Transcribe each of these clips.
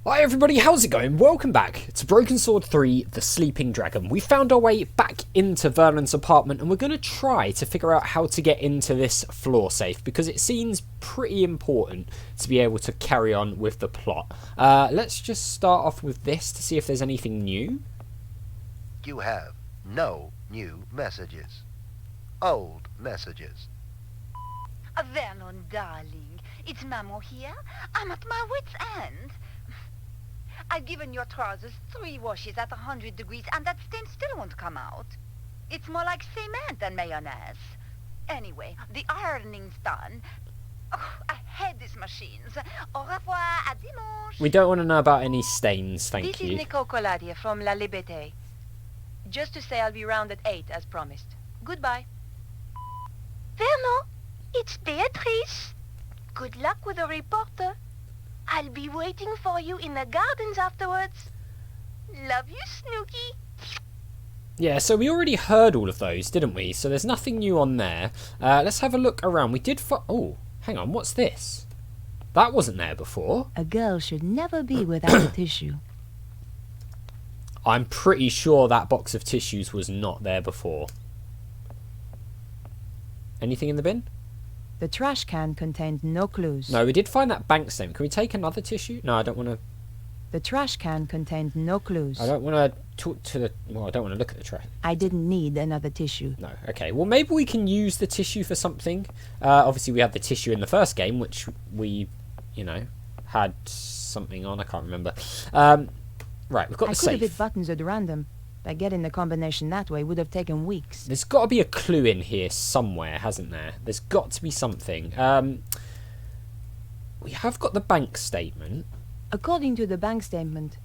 Hi everybody, how's it going? Welcome back to Broken Sword 3, The Sleeping Dragon. We found our way back into Vernon's apartment and we're going to try to figure out how to get into this floor safe because it seems pretty important to be able to carry on with the plot. Let's just start off with this to see if there's anything new. You have no new messages. Old messages. Vernon, darling, it's Maman here. I'm at my wit's end. I've given your trousers 3 washes at 100 degrees and that stain still won't come out. It's more like cement than mayonnaise. Anyway, the ironing's done. Oh, I hate these machines. Au revoir, à dimanche. We don't want to know about any stains, thank This you. is Nicole Colladier from La Liberté. Just to say I'll be round at 8 as promised. Goodbye. Vernon, it's Beatrice. Good luck with the reporter. I'll be waiting for you in the gardens afterwards. Love you, Snooky. Yeah, so we already heard all of those, didn't we? So there's nothing new on there. Let's have a look around. We did oh, hang on, what's this? That wasn't there before. A girl should never be without a tissue. I'm pretty sure that box of tissues was not there before. Anything in the bin? The trash can contained no clues. No, we did find that bank statement. Can we take another tissue? No, I don't want to. The trash can contained no clues. I don't want to talk to the. Well, I don't want to look at the trash. I didn't need another tissue. No, okay. Well, maybe we can use the tissue for something. Obviously, we had the tissue in the first game, which we, had something on. I can't remember. Right, we've got the safe. I could have hit buttons at random. But getting the combination that way would have taken weeks. There's got to be a clue in here somewhere, hasn't there? There's got to be something. We have got the bank statement. According to the bank statement,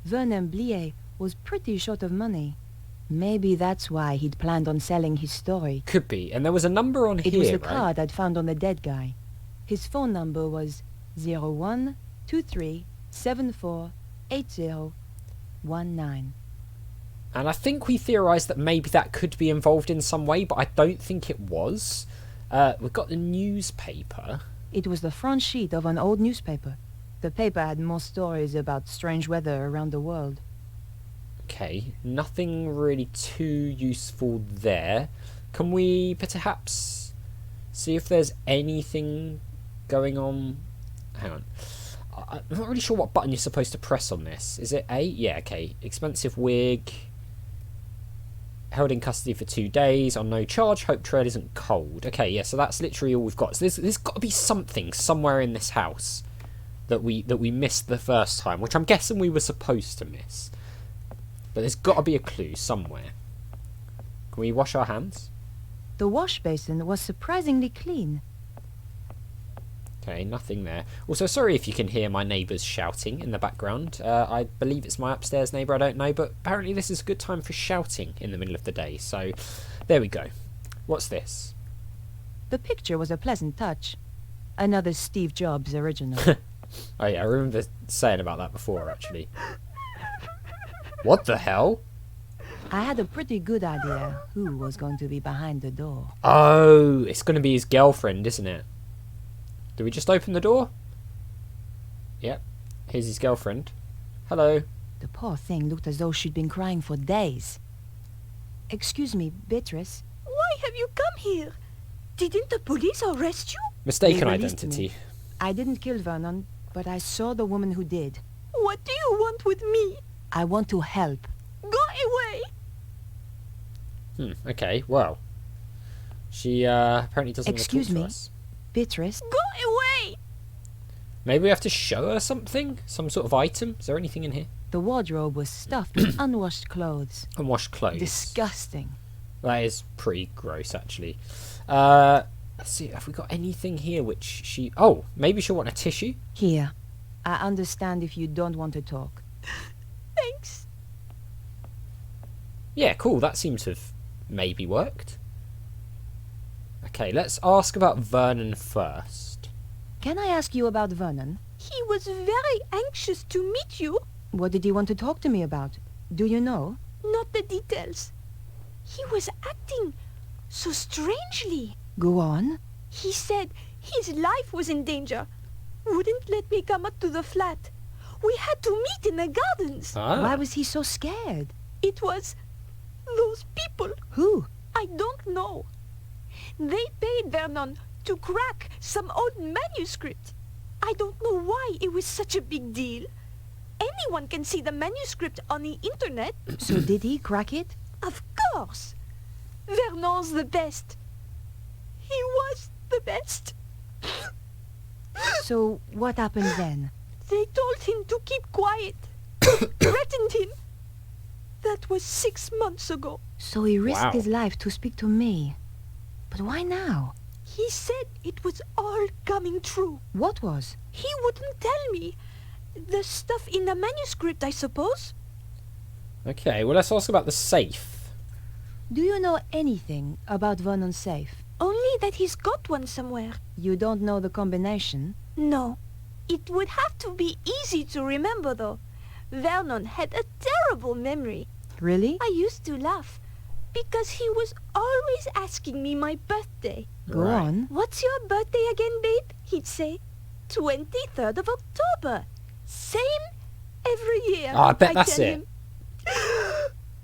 Vernon Blier was pretty short of money. Maybe that's why he'd planned on selling his story. Could be. And there was a number on here, It was the right? card I'd found on the dead guy. His phone number was 0123748019. And I think we theorised that maybe that could be involved in some way, but I don't think it was. We've got the newspaper. It was the front sheet of an old newspaper. The paper had more stories about strange weather around the world. Okay, nothing really too useful there. Can we perhaps see if there's anything going on? Hang on. I'm not really sure what button you're supposed to press on this. Is it A? Yeah, okay. Expensive wig. Held in custody for 2 days on no charge. Hope trail isn't cold. Okay, yeah, so that's literally all we've got. So there's got to be something somewhere in this house that we missed the first time, which I'm guessing we were supposed to miss. But there's got to be a clue somewhere. Can we wash our hands? The wash basin was surprisingly clean. Okay, nothing there. Also, sorry if you can hear my neighbours shouting in the background. I believe it's my upstairs neighbour, I don't know, but apparently this is a good time for shouting in the middle of the day. So, there we go. What's this? The picture was a pleasant touch. Another Steve Jobs original. Oh yeah, I remember saying about that before, actually. What the hell? I had a pretty good idea who was going to be behind the door. Oh, it's going to be his girlfriend, isn't it? Do we just open the door? Yep. Here's his girlfriend. Hello. The poor thing looked as though she'd been crying for days. Excuse me, Beatrice. Why have you come here? Didn't the police arrest you? Mistaken They released identity. me. I didn't kill Vernon, but I saw the woman who did. What do you want with me? I want to help. Go away! Okay, well. She apparently doesn't want to Excuse talk to me? us. Beatrice, Go away! Maybe we have to show her something? Some sort of item? Is there anything in here? the wardrobe was stuffed with unwashed clothes. Unwashed clothes. Disgusting. That is pretty gross, actually. Let's see, have we got anything here which she... Oh, maybe she'll want a tissue? Here. I understand if you don't want to talk. Thanks. Yeah, cool. That seems to have maybe worked. Okay, let's ask about Vernon first. Can I ask you about Vernon? He was very anxious to meet you. What did he want to talk to me about? Do you know? Not the details. He was acting so strangely. Go on. He said his life was in danger. Wouldn't let me come up to the flat. We had to meet in the gardens. Ah. Why was he so scared? It was those people. Who? I don't know. They paid Vernon to crack some old manuscript. I don't know why it was such a big deal. Anyone can see the manuscript on the internet. So did he crack it? Of course. Vernon's the best. He was the best. So what happened then? They told him to keep quiet. Threatened him. That was 6 months ago. So he risked Wow. his life to speak to me. But why now? He said it was all coming true. What was? He wouldn't tell me. The stuff in the manuscript, I suppose. Okay, well, let's ask about the safe. Do you know anything about Vernon's safe? Only that he's got one somewhere. You don't know the combination? No. It would have to be easy to remember, though. Vernon had a terrible memory. Really? I used to laugh, because he was always asking me my birthday. Go Right. on. "What's your birthday again, babe?" he'd say. 23rd of October. Same every year. Oh, I bet that's tell it. him.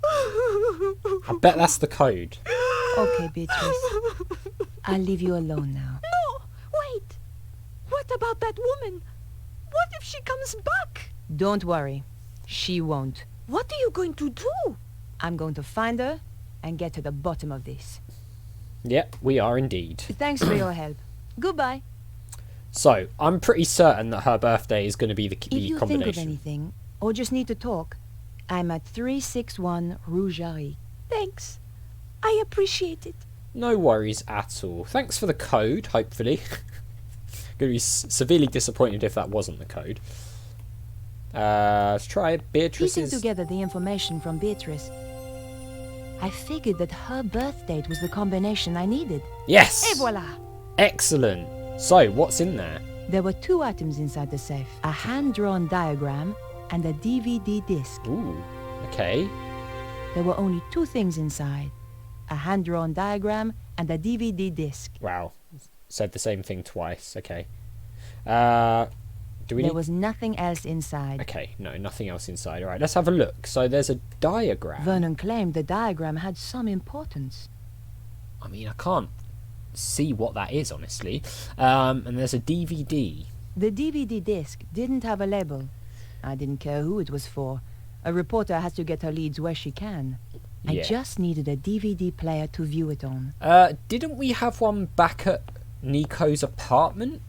I bet that's the code. Okay, Beatrice. I'll leave you alone now. No, wait. What about that woman? What if she comes back? Don't worry. She won't. What are you going to do? I'm going to find her and get to the bottom of this. Yep, we are indeed. Thanks for your help. Goodbye. So, I'm pretty certain that her birthday is going to be the If you think of combination. anything, or just need to talk, I'm at 361 Rue Jarry. Thanks. I appreciate it. No worries at all. Thanks for the code, hopefully. Going to be severely disappointed if that wasn't the code. Let's try it. Beatrice Piecing is... together the information from Beatrice, I figured that her birth date was the combination I needed. Yes! Et voila! Excellent. So, what's in there? There were 2 items inside the safe. A hand-drawn diagram and a DVD disc. Ooh, okay. There were only 2 things inside. A hand-drawn diagram and a DVD disc. Wow. Said the same thing twice. Okay. Do we There need... was nothing else inside. Okay, no, nothing else inside. Alright, let's have a look. So there's a diagram. Vernon claimed the diagram had some importance. I mean, I can't see what that is, honestly. And there's a DVD. The DVD disc didn't have a label. I didn't care who it was for. A reporter has to get her leads where she can. I Yeah. just needed a DVD player to view it on. Didn't we have one back at Nico's apartment?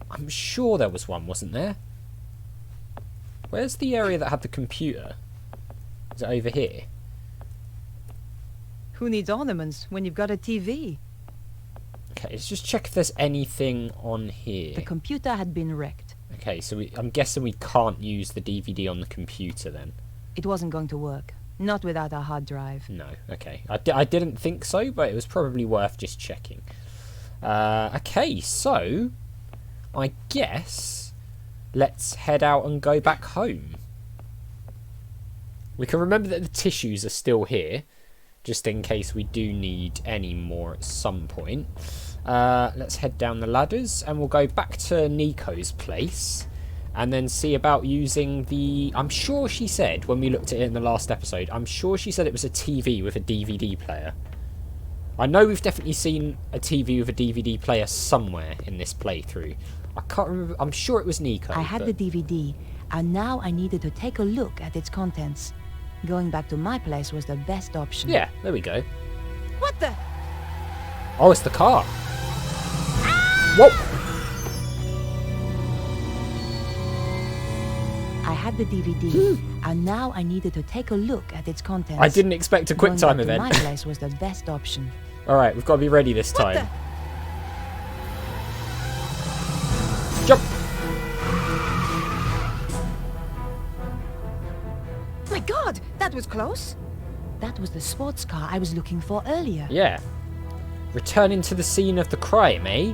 I'm sure there was one, wasn't there? Where's the area that had the computer? Is it over here? Who needs ornaments when you've got a TV? Okay, let's just check if there's anything on here. The computer had been wrecked. Okay, so I'm guessing we can't use the DVD on the computer then. It wasn't going to work. Not without a hard drive. No, okay. I didn't think so, but it was probably worth just checking. Okay, so I guess let's head out and go back home. We can remember that the tissues are still here, just in case we do need any more at some point. Let's head down the ladders and we'll go back to Nico's place and then see about using the... I'm sure she said, when we looked at it in the last episode, I'm sure she said it was a TV with a DVD player. I know we've definitely seen a TV with a DVD player somewhere in this playthrough. I can't remember. I'm sure it was Nico. I had but- the DVD, and now I needed to take a look at its contents. Going back to my place was the best option. Yeah, there we go. What the? Oh, it's the car. Whoa! I had the DVD, and now I needed to take a look at its contents. I didn't expect a quick Going time back to event. my place was the best option. Alright, we've got to be ready this What time. Jump! My God, that was close. That was the sports car I was looking for earlier. Yeah. Returning to the scene of the crime, eh?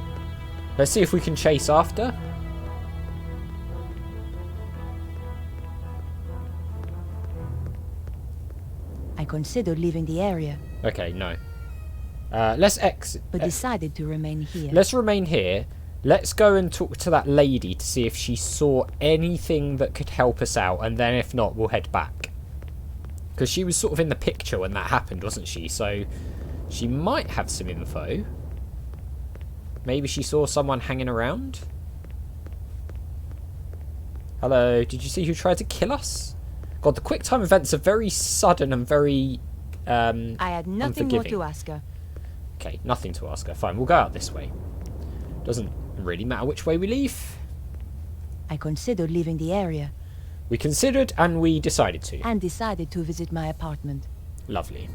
Let's see if we can chase after. I considered leaving the area, Okay, no. Let's exit. but decided to remain here. Let's remain here. Let's go and talk to that lady to see if she saw anything that could help us out, and then if not, we'll head back. Because she was sort of in the picture when that happened, wasn't she? So she might have some info. Maybe she saw someone hanging around? Hello, did you see who tried to kill us? God, the quick time events are very sudden and very I had nothing more unforgiving. to ask her. Okay, nothing to ask her. Fine, we'll go out this way. Doesn't really matter which way we leave. I considered leaving the area We considered and we decided to. and decided to visit my apartment. Lovely.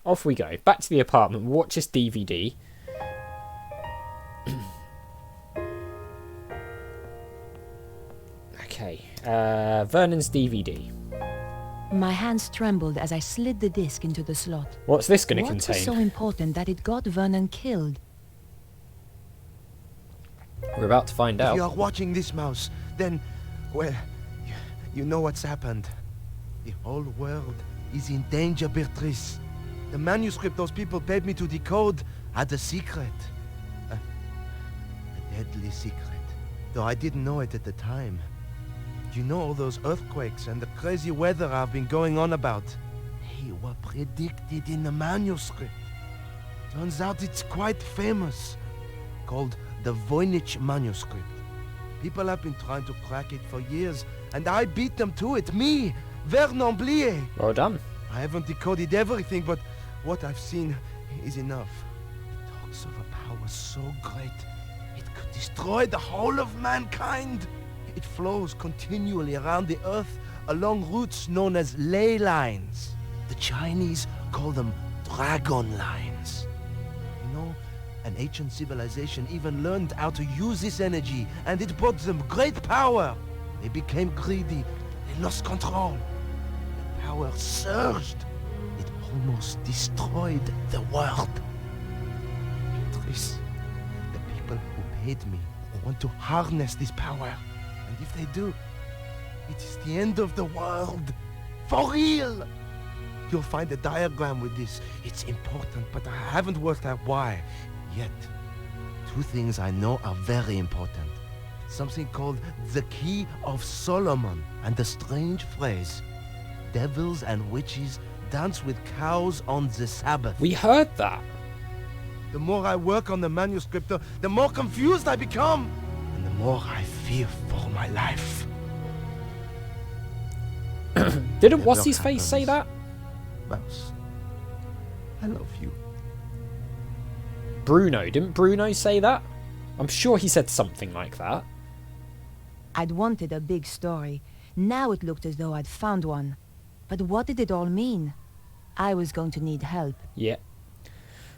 Off we go. Back to the apartment. We'll watch this DVD. Okay. Vernon's DVD. My hands trembled as I slid the disc into the slot. What's this going to What was contain? so important that it got Vernon killed? We're about to find If you out. are watching this, Mouse, then, well, you know what's happened. The whole world is in danger, Beatrice. The manuscript those people paid me to decode had a secret. A deadly secret. Though I didn't know it at the time. You know all those earthquakes and the crazy weather I've been going on about? They were predicted in the manuscript. Turns out it's quite famous. Called the Voynich manuscript. People have been trying to crack it for years, and I beat them to it. Me, VERNON'S. Well done. I haven't decoded everything, but what I've seen is enough. It talks of a power so great, it could destroy the whole of mankind. It flows continually around the earth along routes known as ley lines. The Chinese call them dragon lines. You know, an ancient civilization even learned how to use this energy, and it brought them great power. They became greedy. They lost control. The power surged. It almost destroyed the world. Beatrice, the people who paid me want to harness this power. And if they do, it is the end of the world. For real! You'll find a diagram with this. It's important, but I haven't worked out why yet. Two things I know are very important. Something called the Key of Solomon, and the strange phrase, devils and witches dance with cows on the Sabbath. We heard that. The more I work on the manuscript, the more confused I become. And the more I fear for my life. Didn't It what's will his face say that? happen. Mouse, I love you. Bruno. Didn't Bruno say that? I'm sure he said something like that. I'd wanted a big story. Now it looked as though I'd found one. But what did it all mean? I was going to need help. Yeah.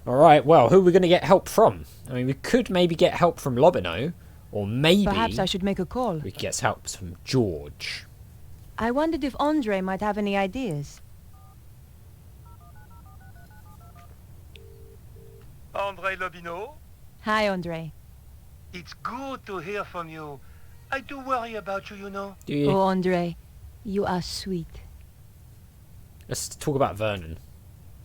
Alright, well, who are we going to get help from? I mean, we could maybe get help from Lobineau, or maybe Perhaps I should make a call. we could get help from George. I wondered if Andre might have any ideas. Andre Lobineau, Hi, Andre. it's good to hear from you. I do worry about you, you know. Do you? Oh, Andre, you are sweet. Let's talk about Vernon.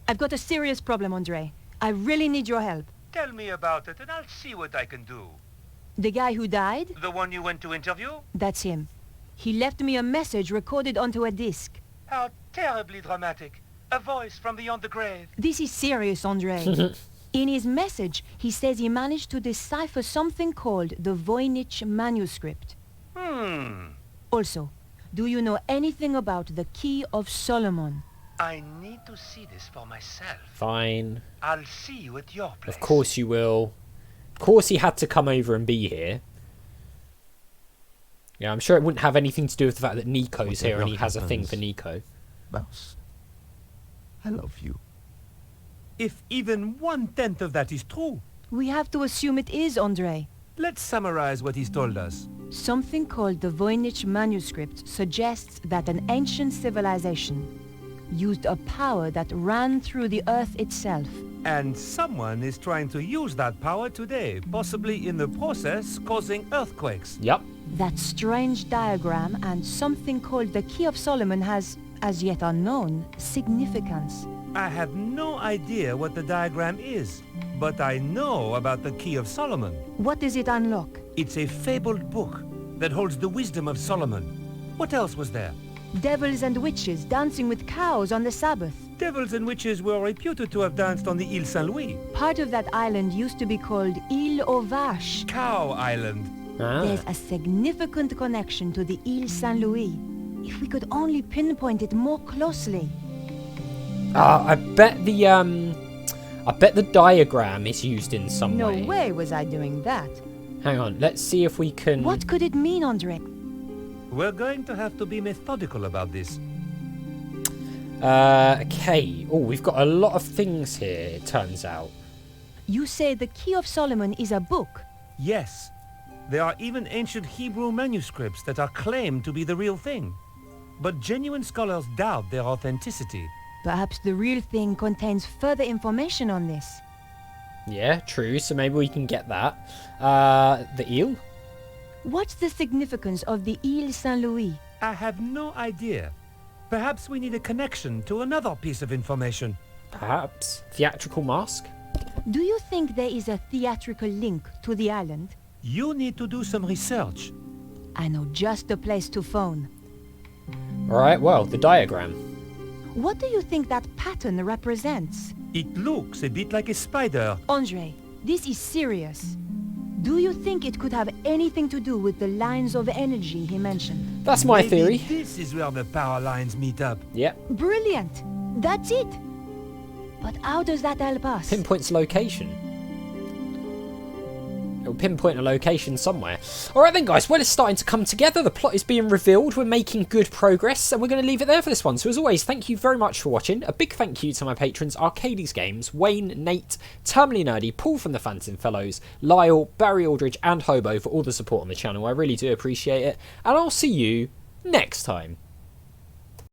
I've got a serious problem, Andre. I really need your help. Tell me about it and I'll see what I can do. The guy who died? The one you went to interview? That's him. He left me a message recorded onto a disc. How terribly dramatic. A voice from beyond the grave. This is serious, Andre. In his message, he says he managed to decipher something called the Voynich manuscript. Also, do you know anything about the Key of Solomon? I need to see this for myself. Fine. I'll see you at your place. Of course you will. Of course he had to come over and be here. Yeah, I'm sure it wouldn't have anything to do with the fact that Nico's here and he has a thing for Nico. Mouse, I love you. If even 1/10 of that is true, We have to assume it is, Andre. let's summarize what he's told us. Something called the Voynich manuscript suggests that an ancient civilization used a power that ran through the earth itself. And someone is trying to use that power today, possibly in the process causing earthquakes. Yep. That strange diagram and something called the Key of Solomon has, as yet unknown, significance. I have no idea what the diagram is. but I know about the Key of Solomon. What does it unlock? It's a fabled book that holds the wisdom of Solomon. What else was there? Devils and witches dancing with cows on the Sabbath. Devils and witches were reputed to have danced on the Ile Saint-Louis. Part of that island used to be called Ile aux Vaches. Cow Island. There's a significant connection to the Ile Saint-Louis. If we could only pinpoint it more closely. I bet the diagram is used in some No way. way was I doing that. Hang on, let's see if we can... What could it mean, Andre? We're going to have to be methodical about this. Okay. Oh, we've got a lot of things here, it turns out. You say the Key of Solomon is a book. Yes. There are even ancient Hebrew manuscripts that are claimed to be the real thing. But genuine scholars doubt their authenticity. Perhaps the real thing contains further information on this. Yeah, true, so maybe we can get that. The eel? What's the significance of the Ile Saint-Louis? I have no idea. Perhaps we need a connection to another piece of information. Perhaps. Theatrical mask? Do you think there is a theatrical link to the island? You need to do some research. I know just the place to phone. Alright, well, the diagram. What do you think that pattern represents? It looks a bit like a spider. Andre, this is serious. Do you think it could have anything to do with the lines of energy he mentioned? That's my Maybe theory. this is where the power lines meet up. Yep. Brilliant! That's it! But how does that help us? Pinpoints location. It'll pinpoint a location somewhere. Alright then guys, well it's starting to come together. The plot is being revealed. We're making good progress and we're going to leave it there for this one. So as always, thank you very much for watching. A big thank you to my patrons, Arcades Games, Wayne, Nate, Terminally Nerdy, Paul from the Phantom Fellows, Lyle, Barry Aldridge and Hobo for all the support on the channel. I really do appreciate it. And I'll see you next time.